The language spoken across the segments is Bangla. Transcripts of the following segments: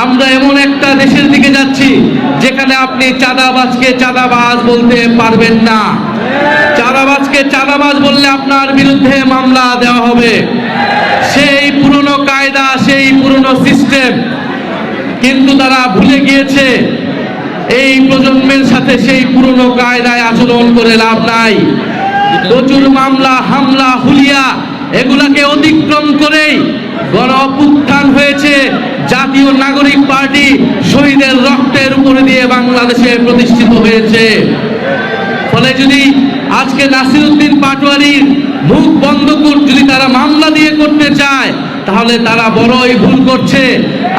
আমরা এমন একটা দেশের দিকে যাচ্ছি যেখানে আপনি চাঁদাবাজকে চাঁদাবাজ বলতে পারবেন না। চাঁদাবাজকে চাঁদাবাজ বললে আপনার বিরুদ্ধে মামলা দেওয়া হবে। সেই পুরনো কায়দা, সেই পুরনো সিস্টেম। কিন্তু তারা ভুলে গিয়েছে এই প্রজন্মের সাথে সেই পুরনো কায়দায় আচরণ করে লাভ নাই। প্রচুর মামলা, হামলা, হুলিয়া এগুলাকে অতিক্রম করেই গণ অভ্যুত্থান হয়েছে। জাতীয় নাগরিক পার্টি শহীদের রক্তের উপরে দিয়ে বাংলাদেশে প্রতিষ্ঠিত হয়েছে। ফলে যদি আজকে নাসিরউদ্দিন পাটোয়ারির মুখ বন্ধ যদি তারা মামলা দিয়ে করতে চায় তাহলে তারা বড়ই ভুল করছে।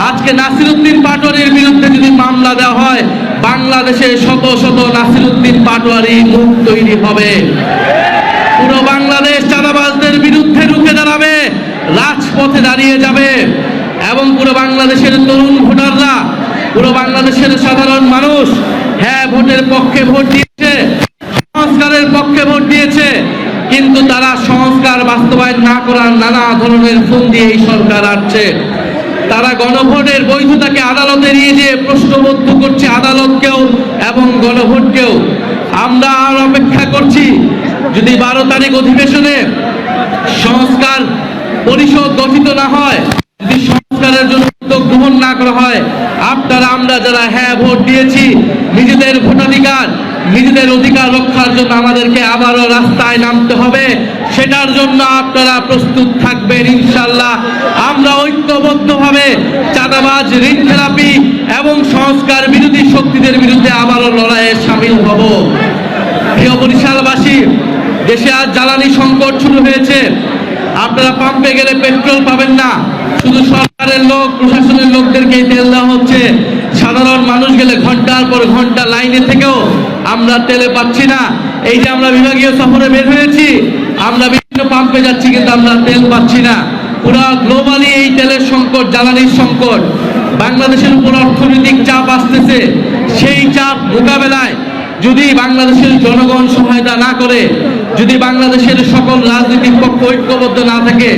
আজকে নাসিরউদ্দিন পাটোয়ারির বিরুদ্ধে যদি মামলা দেওয়া হয়, বাংলাদেশে শত শত নাসিরউদ্দিন পাটোয়ারি মুখ তৈরি হবে। পুরো বাংলাদেশ চাঁদাবাজদের বিরুদ্ধে রুখে দাঁড়াবে, রাজপথে দাঁড়িয়ে যাবে এবং পুরো বাংলাদেশের তরুণ ভোটাররা, পুরো বাংলাদেশের সাধারণ মানুষ হ্যাঁ ভোটের পক্ষে ভোট দিয়েছে, সংস্কারের পক্ষে ভোট দিয়েছে। কিন্তু তারা সংস্কার বাস্তবায়ন না করার নানা ধরনের ফোন দিয়ে এই সরকার আসছে। তারা গণভোটের বৈধতাকে আদালতে নিয়ে যেয়ে প্রশ্নবদ্ধ করছে আদালতকেও এবং গণভোটকেও। আমরা আর অপেক্ষা করছি, যদি 12 তারিখ অধিবেশনে সংস্কার পরিষদ গঠিত না হয়, যদি সংস্কারের জন্য উদ্যোগ গ্রহণ না করা হয়, আপনারা আমরা যারা হ্যাঁ ভোট দিয়েছি, নিজেদের ভোটাধিকার, নিজেদের অধিকার রক্ষার জন্য আমাদেরকে আবারও রাস্তায় নামতে হবে। সেটার জন্য আপনারা প্রস্তুত থাকবেন ইনশাআল্লাহ। আমরা ঐক্যবদ্ধভাবে চাঁদাবাজ, ঋণ থেরাপি এবং সংস্কার বিরোধী শক্তিদের বিরুদ্ধে আবারও লড়াইয়ে সামিল হব। প্রিয় বরিশালবাসী, দেশে আজ জ্বালানি সংকট শুরু হয়েছে। আপনারা পাম্পে গেলে পেট্রোল পাবেন না, শুধু সরকারের লোক, প্রশাসনের লোকদেরকেই তেল দেওয়া হচ্ছে। সাধারণ মানুষ গেলে ঘন্টার পর ঘন্টা লাইনে থেকেও আমরা তেলে পাচ্ছি না। এই যে আমরা বিভাগীয় সফরে বের হয়েছি, আমরা বিভিন্ন পাম্পে যাচ্ছি, কিন্তু আমরা তেল পাচ্ছি না। পুরো গ্লোবালি এই তেলের সংকট, জ্বালানির সংকট, বাংলাদেশের উপর অর্থনৈতিক চাপ আসতেছে। সেই চাপ মোকাবেলায় যদি বাংলাদেশের জনগণ সহায়তা না করে, যদি বাংলাদেশের সকল রাজনৈতিক পক্ষ ঐক্যবদ্ধ না থাকে,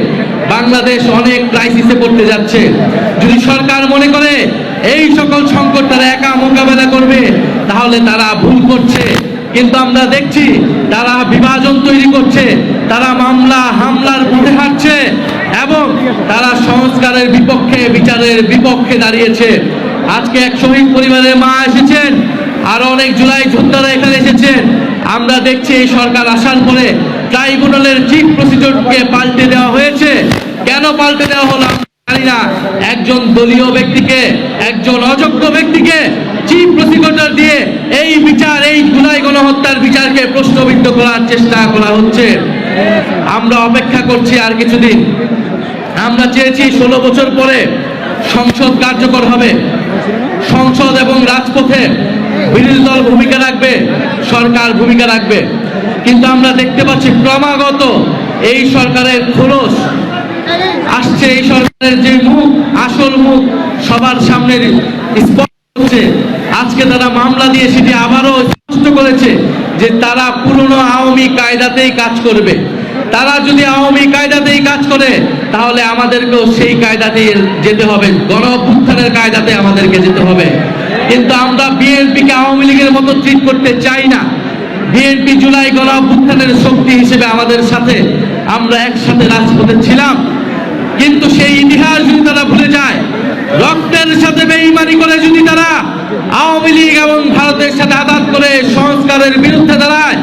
বাংলাদেশ অনেক ক্রাইসিসে পড়তে যাচ্ছে। যদি সরকার মনে করে এই সকল সংকট তারা একা মোকাবেলা করবে, তাহলে তারা ভুল করছে। কিন্তু আমরা দেখছি তারা বিভাজন তৈরি করছে, তারা মামলা হামলার পথে হাঁটছে এবং তারা সংস্কারের বিপক্ষে, বিচারের বিপক্ষে দাঁড়িয়েছে। আজকে এক শহীদ পরিবারের মা এসেছেন, আরো অনেক জুলাই যোদ্ধারা এখানে এসেছেন। আমরা দেখছি এই সরকার আসার পরে ট্রাইব্যুনালের চিফ প্রসিকিউটরকে পাল্টে দেওয়া হয়েছে। কেন পাল্টে দেওয়া হলো জানি না। একজন দলীয় ব্যক্তিকে, একজন অযোগ্য ব্যক্তিকে চিফ প্রসিকিউটর দিয়ে এই বিচার, এই জুলাই গণহত্যার বিচারকে প্রশ্নবিদ্ধ করার চেষ্টা করা হচ্ছে। আমরা অপেক্ষা করছি আর কিছুদিন। আমরা চেয়েছি 16 বছর পরে সংসদ কার্যকর হবে। সংসদ এবং রাজপথে বিরোধী দল ভূমিকা রাখবে, সরকার ভূমিকা রাখবে। কিন্তু আমরা দেখতে পাচ্ছি ক্রমাগত এই সরকারের খোলস আসছে, এই সরকারের যে মুখ, আসল মুখ সবার সামনে স্পষ্ট হচ্ছে। আজকে তারা মামলা দিয়ে সেটি আবারও স্পষ্ট করেছে যে তারা পুরনো আওয়ামী কায়দাতেই কাজ করবে। তারা যদি আওয়ামী কায়দাতেই কাজ করে তাহলে আমাদেরকেও সেই কায়দাতেই যেতে হবে, গণ অভ্যুত্থানের কায়দাতে আমাদেরকে যেতে হবে। কিন্তু আমরা বিএনপিকে আওয়ামী লীগের মতো ট্রিট করতে চাই না। বিএনপি জুলাই গণ অভ্যুত্থানের শক্তি হিসেবে আমাদের সাথে, আমরা একসাথে রাজপথে ছিলাম। কিন্তু সেই ইতিহাস যদি তারা ভুলে যায়, রক্তের সাথে বেঈমানি করে যদি তারা আওয়ামী লীগ এবং ভারতের সাথে আঘাত করে সংস্কারের বিরুদ্ধে দাঁড়ায়,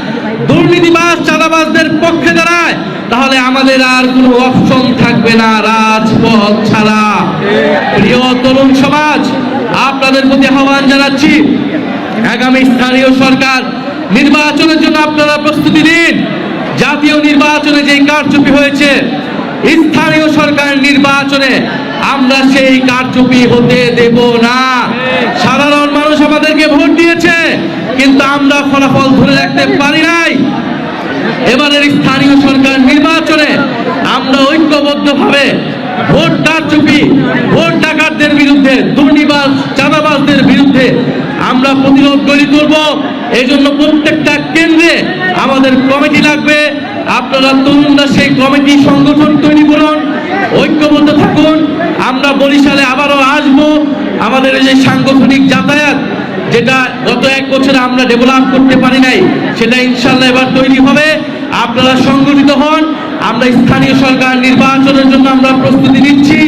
দুর্নীতিবাজ চাঁদাবাজদের পক্ষে দাঁড়ায়, তাহলে আমাদের আর কোনো অপশন থাকবে না রাজপথ ছাড়া। প্রিয় তরুণ সমাজ, আপনাদের প্রতি আহ্বান জানাচ্ছি, আগামী স্থানীয় সরকার নির্বাচনের জন্য আপনারা প্রস্তুতি নিন। জাতীয় নির্বাচনে যে কারচুপি হয়েছে, স্থানীয় সরকার নির্বাচনে আমরা সেই কারচুপি হতে দেব না। সাধারণ মানুষ আমাদেরকে ভোট দিয়েছে, কিন্তু আমরা ফলাফল ধরে রাখতে পারি নাই। এবারের স্থানীয় সরকার নির্বাচনে আমরা ঐক্যবদ্ধভাবে ভোট কারচুপি, ভোট ডাকাতদের বিরুদ্ধে, দুর্নীতিবাজ চাঁদাবাজদের বিরুদ্ধে আমরা প্রতিরোধ গড়ে তুলব। এই জন্য প্রত্যেকটা কেন্দ্রে আমাদের কমিটি লাগবে। আপনারা তরুণরা সেই কমিটি সংগঠন তৈরি করুন, ঐক্যবদ্ধ থাকুন। আমরা বরিশালে আবারও আসবো, আমাদের এই যে সাংগঠনিক যাতায়াত, যেটা গত 1 বছরে আমরা ডেভেলপ করতে পারি নাই, সেটা ইনশাল্লাহ এবার তৈরি হবে। আপনারা সংগঠিত হন। আমরা স্থানীয় সরকার নির্বাচনের জন্য আমরা প্রস্তুতি নিচ্ছি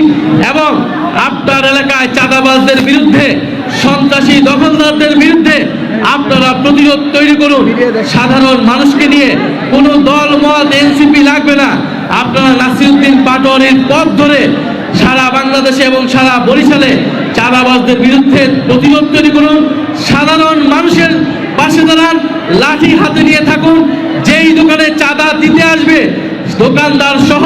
এবং আপনার এলাকায় চাঁদাবাজদের বিরুদ্ধে, সন্ত্রাসী দখলদারদের বিরুদ্ধে আপনারা প্রতিরোধ তৈরি করুন। সাধারণ মানুষকে নিয়ে কোনো দল মত এনসিপি লাগবে না। আপনারা নাসিরউদ্দিন পাটোয়ারির পথ ধরে সারা বাংলাদেশে এবং সারা বরিশালে চাঁদাবাজদের বিরুদ্ধে প্রতিরোধ তৈরি করুন। সাধারণ মানুষের পাশে দাঁড়ান, লাঠি হাতে নিয়ে থাকুন। যেই দোকানে চাঁদা দিতে আসবে, দোকানদার সহ